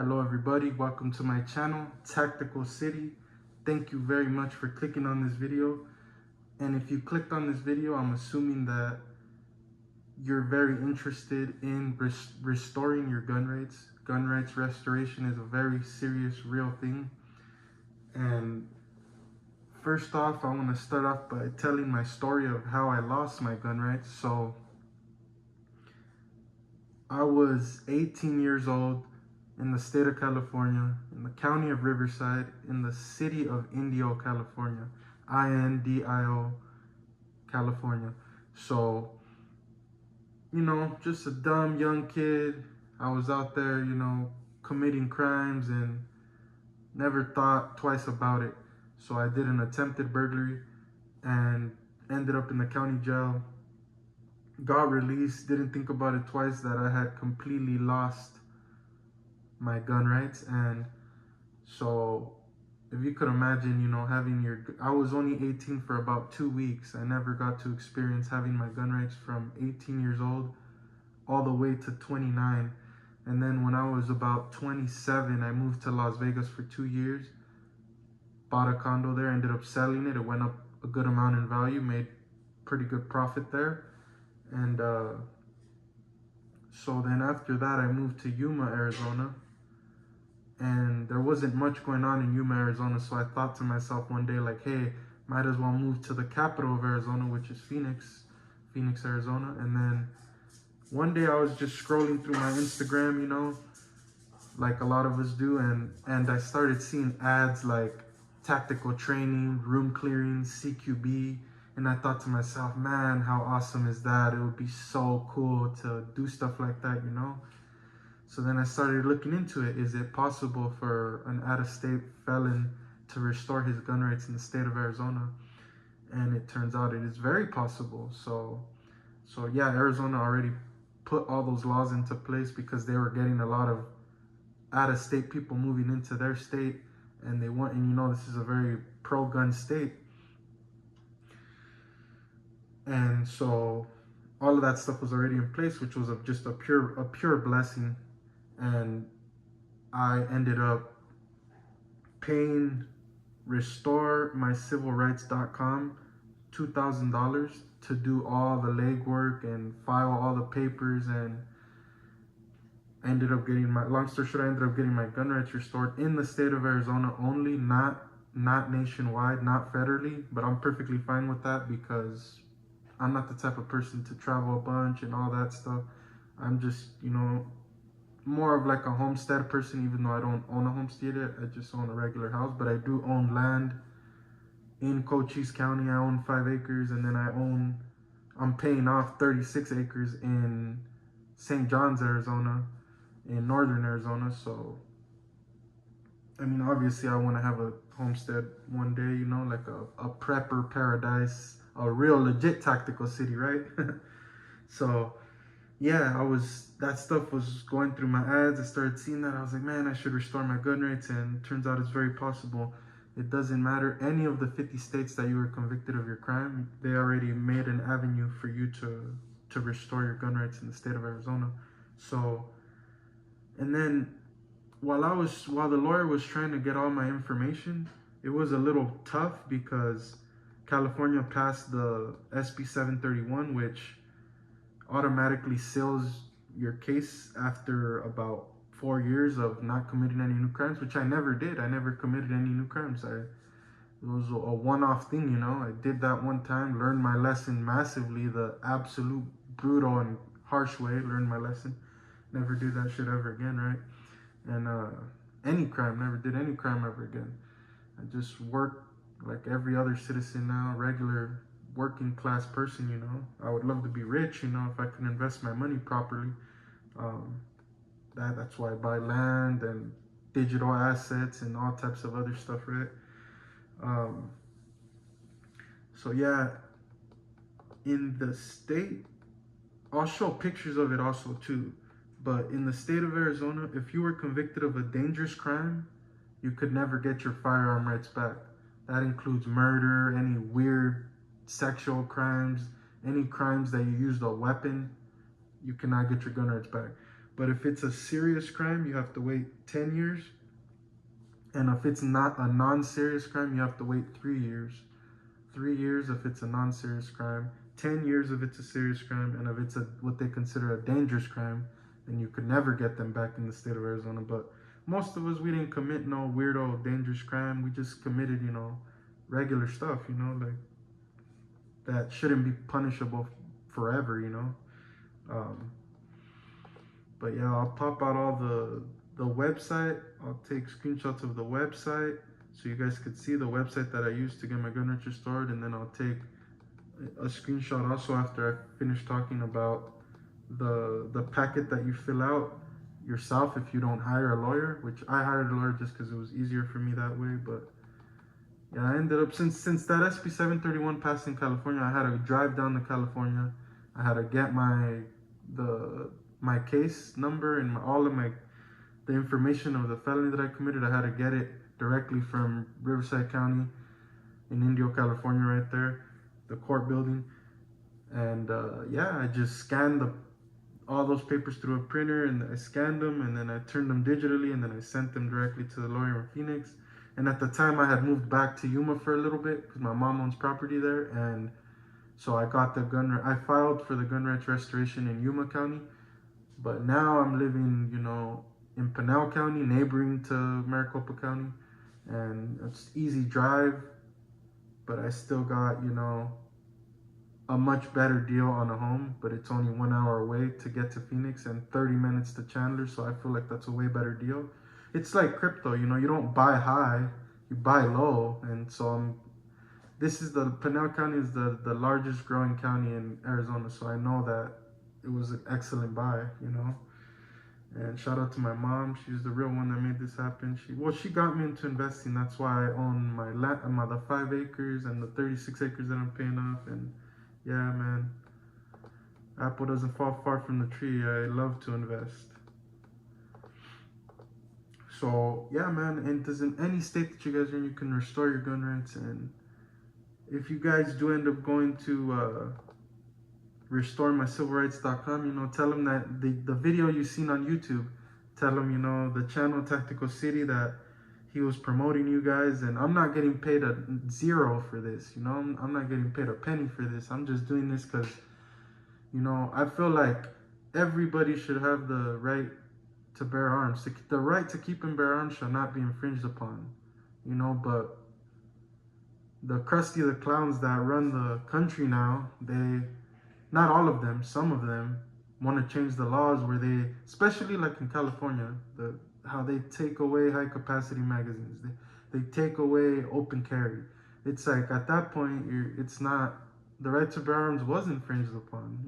Hello everybody, welcome to my channel, Tactical City. Thank you very much for clicking on this video. And if you clicked on this video, I'm assuming that you're very interested in restoring your gun rights. Gun rights restoration is a very serious, real thing. And first off, I want to start off by telling my story of how I lost my gun rights. So I was 18 years old in the state of California, in the county of Riverside, in the city of Indio, California, Indio, California. So, just a dumb young kid. I was out there, committing crimes and never thought twice about it. So I did an attempted burglary and ended up in the county jail. Got released, didn't think about it twice that I had completely lost my gun rights. And so if you could imagine, I was only 18 for about 2 weeks. I never got to experience having my gun rights from 18 years old all the way to 29. And then when I was about 27, I moved to Las Vegas for 2 years, bought a condo there, ended up selling it. It went up a good amount in value, made pretty good profit there. And so then after that, I moved to Yuma, Arizona. And there wasn't much going on in Yuma, Arizona. So I thought to myself one day, like, hey, might as well move to the capital of Arizona, which is Phoenix, Arizona. And then one day I was just scrolling through my Instagram, like a lot of us do. And I started seeing ads like tactical training, room clearing, CQB. And I thought to myself, man, how awesome is that? It would be so cool to do stuff like that, So then I started looking into it. Is it possible for an out-of-state felon to restore his gun rights in the state of Arizona? And it turns out it is very possible. So yeah, Arizona already put all those laws into place because they were getting a lot of out-of-state people moving into their state, and this is a very pro-gun state. And so all of that stuff was already in place, which was just a pure blessing. And I ended up paying restoremycivilrights.com $2,000 to do all the legwork and file all the papers, and I ended up getting my gun rights restored in the state of Arizona only, not nationwide, not federally. But I'm perfectly fine with that because I'm not the type of person to travel a bunch and all that stuff. I'm just, more of like a homestead person, even though I don't own a homestead yet. I just own a regular house, but I do own land in Cochise County. I own 5 acres, and then I'm paying off 36 acres in St. John's, Arizona, in northern Arizona. So, obviously I want to have a homestead one day, like a prepper paradise, a real legit tactical city, right? So yeah, that stuff was going through my ads. I started seeing that. I was like, man, I should restore my gun rights. And it turns out it's very possible. It doesn't matter any of the 50 states that you were convicted of your crime. They already made an avenue for you to restore your gun rights in the state of Arizona. So, and then while the lawyer was trying to get all my information, it was a little tough because California passed the SB 731, which automatically seals your case after about 4 years of not committing any new crimes, which I never did. I never committed any new crimes. It was a one-off thing, I did that one time, learned my lesson massively, the absolute brutal and harsh way, learned my lesson. Never do that shit ever again, right? And never did any crime ever again. I just worked like every other citizen now, regular working class person, I would love to be rich, if I could invest my money properly. That's why I buy land and digital assets and all types of other stuff, right? So yeah, in the state, I'll show pictures of it also too, but in the state of Arizona, if you were convicted of a dangerous crime, you could never get your firearm rights back. That includes murder, any weird sexual crimes, any crimes that you used a weapon, you cannot get your gun rights back. But if it's a serious crime, you have to wait 10 years. And if it's not a non-serious crime, you have to wait 3 years. 3 years if it's a non-serious crime, 10 years if it's a serious crime, and if it's what they consider a dangerous crime, then you could never get them back in the state of Arizona. But most of us, we didn't commit no weirdo dangerous crime. We just committed, regular stuff, like that shouldn't be punishable forever, But yeah, I'll pop out all the website. I'll take screenshots of the website so you guys could see the website that I used to get my gun range restored, and then I'll take a screenshot also after I finish talking about the packet that you fill out yourself if you don't hire a lawyer, which I hired a lawyer just because it was easier for me that way. But yeah, I ended up, since that SB 731 passed in California, I had to drive down to California. I had to get my case number and all of the information of the felony that I committed. I had to get it directly from Riverside County in Indio, California, right there, the court building. And yeah, I just scanned all those papers through a printer, and I scanned them, and then I turned them digitally, and then I sent them directly to the lawyer in Phoenix. And at the time, I had moved back to Yuma for a little bit because my mom owns property there, and so I got I filed for the gun rights restoration in Yuma County. But now I'm living, in Pinal County, neighboring to Maricopa County, and it's easy drive, but I still got, a much better deal on a home, but it's only 1 hour away to get to Phoenix and 30 minutes to Chandler, so I feel like that's a way better deal. It's like crypto, you don't buy high, you buy low, and so Pinal County is the largest growing county in Arizona, so I know that it was an excellent buy, And shout out to my mom. She's the real one that made this happen. She got me into investing. That's why I own the 5 acres and the 36 acres that I'm paying off. And yeah, man, apple doesn't fall far from the tree. I love to invest. So yeah, man, and in any state that you guys are in, you can restore your gun rights. And if you guys do end up going to restoremycivilrights.com, tell them that the video you seen on YouTube, tell them, the channel Tactical City, that he was promoting you guys, and I'm not getting paid a zero for this, I'm not getting paid a penny for this. I'm just doing this because, I feel like everybody should have the right to bear arms. The right to keep and bear arms shall not be infringed upon, but the Krusty the Clowns that run the country now, not all of them, some of them want to change the laws where especially like in California, how they take away high capacity magazines. They take away open carry. It's like at that point, it's not, the right to bear arms was infringed upon,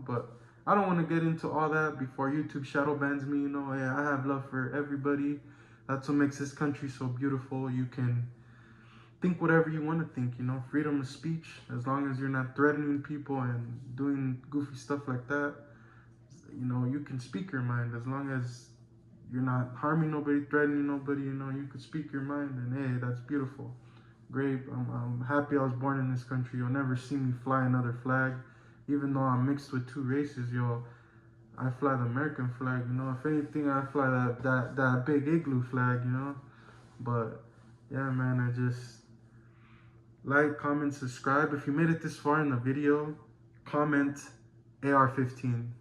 but I don't want to get into all that before YouTube shadow bans me, Hey, I have love for everybody. That's what makes this country so beautiful. You can think whatever you want to think, freedom of speech, as long as you're not threatening people and doing goofy stuff like that, you can speak your mind, as long as you're not harming nobody, threatening nobody, you can speak your mind, and hey, that's beautiful. Great, I'm happy I was born in this country. You'll never see me fly another flag, even though I'm mixed with 2 races, I fly the American flag, if anything, I fly that big igloo flag, but yeah, man, I just like, comment, subscribe. If you made it this far in the video, comment AR-15.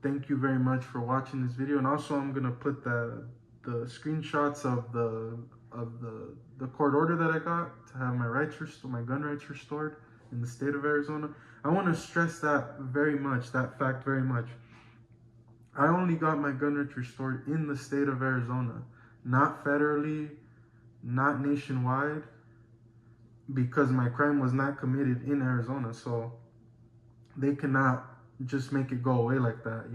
Thank you very much for watching this video. And also, I'm gonna put the screenshots of the court order that I got to have my gun rights restored in the state of Arizona. I want to stress that fact very much. I only got my gun rights restored in the state of Arizona, not federally, not nationwide, because my crime was not committed in Arizona. So they cannot just make it go away like that,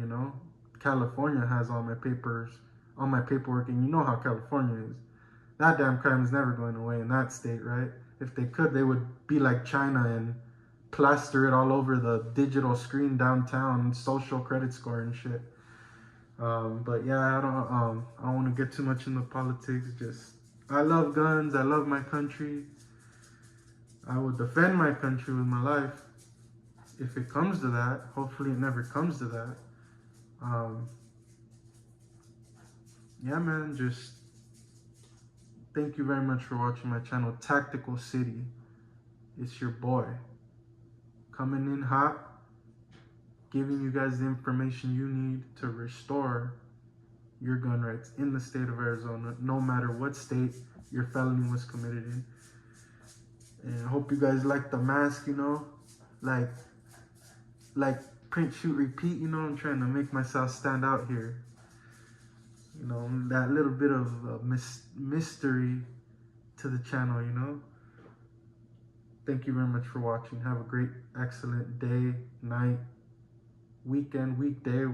California has all my paperwork, and you know how California is. That damn crime is never going away in that state, right? If they could, they would be like China and plaster it all over the digital screen downtown, social credit score and shit. But yeah, I don't want to get too much into politics. I love guns. I love my country. I will defend my country with my life if it comes to that. Hopefully it never comes to that. Yeah, man, just thank you very much for watching my channel, Tactical City. It's your boy coming in hot, giving you guys the information you need to restore your gun rights in the state of Arizona, no matter what state your felony was committed in. And I hope you guys like the mask, you know, like print, shoot, repeat, you know. I'm trying to make myself stand out here. You know, that little bit of mystery to the channel, you know. Thank you very much for watching. Have a great, excellent day, night, weekend, weekday,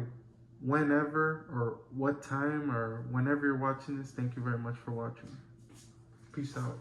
whenever or what time or whenever you're watching this. Thank you very much for watching. Peace out.